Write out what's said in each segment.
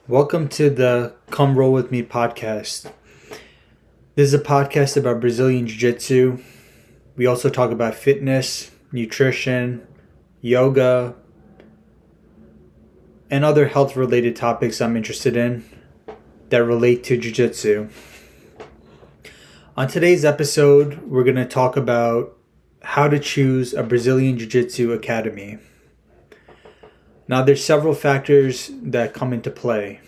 Welcome to the Come Roll With Me podcast. This is a podcast about Brazilian Jiu Jitsu. We also talk about fitness, nutrition, yoga, and other health related topics I'm interested in that relate to Jiu Jitsu. On today's episode, we're going to talk about how to choose a Brazilian Jiu Jitsu Academy. Now, there's several factors that come into play.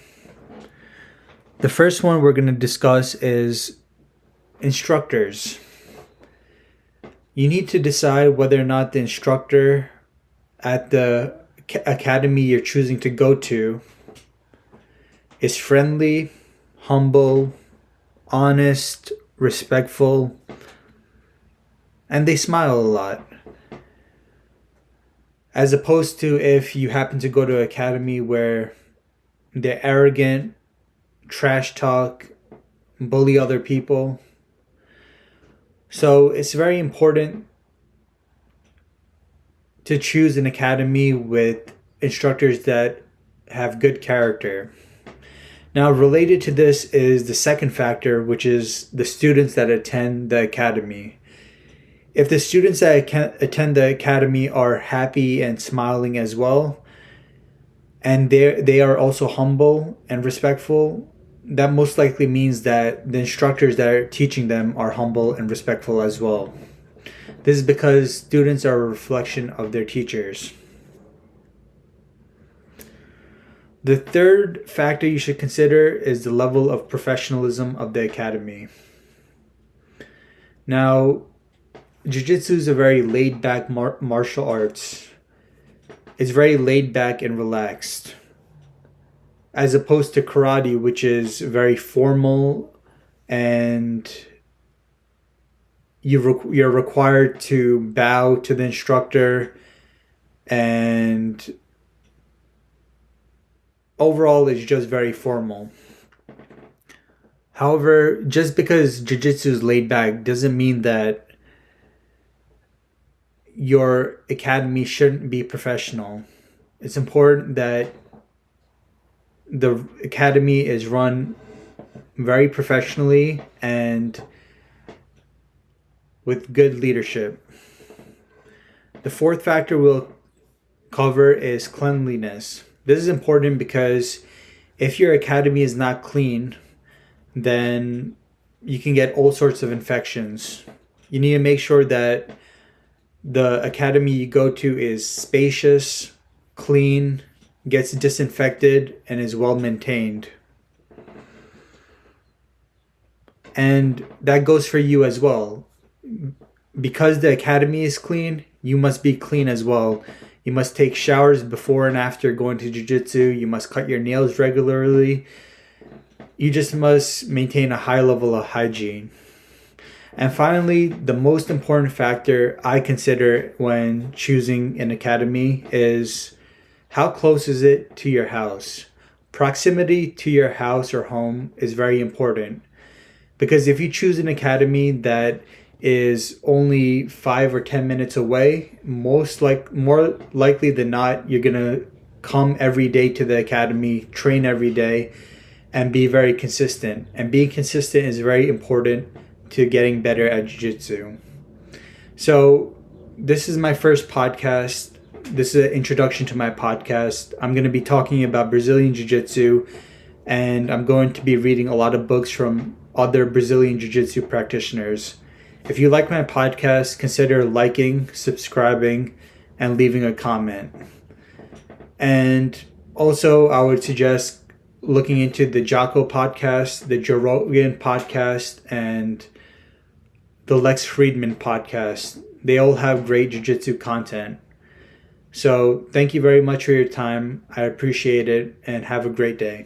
The first one we're going to discuss is instructors. You need to decide whether or not the instructor at the academy you're choosing to go to is friendly, humble, honest, respectful, and they smile a lot. As opposed to if you happen to go to an academy where they're arrogant, trash talk, bully other people. So it's very important to choose an academy with instructors that have good character. Now, related to this is the second factor, which is the students that attend the academy. If the students that attend the academy are happy and smiling as well, and they are also humble and respectful, that most likely means that the instructors that are teaching them are humble and respectful as well. This is because students are a reflection of their teachers. The third factor you should consider is the level of professionalism of the academy. Now, Jiu-Jitsu is a very laid-back martial arts. It's very laid-back and relaxed, as opposed to karate, which is very formal and you're required to bow to the instructor, and overall it's just very formal. However, just because Jiu-Jitsu is laid-back doesn't mean that your academy shouldn't be professional. It's important that the academy is run very professionally and with good leadership. The fourth factor we'll cover is cleanliness. This is important because if your academy is not clean, then you can get all sorts of infections. You need to make sure that the academy you go to is spacious, clean, gets disinfected, and is well maintained. And that goes for you as well. Because the academy is clean, you must be clean as well. You must take showers before and after going to jiu-jitsu. You must cut your nails regularly. You just must maintain a high level of hygiene. And finally, the most important factor I consider when choosing an academy is how close is it to your house? Proximity to your house or home is very important, because if you choose an academy that is only 5 or 10 minutes away, more likely than not, you're gonna come every day to the academy, train every day, and be very consistent. And being consistent is very important to getting better at jiu-jitsu. So this is my first podcast. This is an introduction to my podcast. I'm going to be talking about Brazilian Jiu-Jitsu, and I'm going to be reading a lot of books from other Brazilian Jiu-Jitsu practitioners. If you like my podcast, consider liking, subscribing, and leaving a comment. And also, I would suggest looking into the Jocko podcast, the Joe Rogan podcast, and the Lex Friedman podcast. They all have great jiu-jitsu content. So thank you very much for your time. I appreciate it, and have a great day.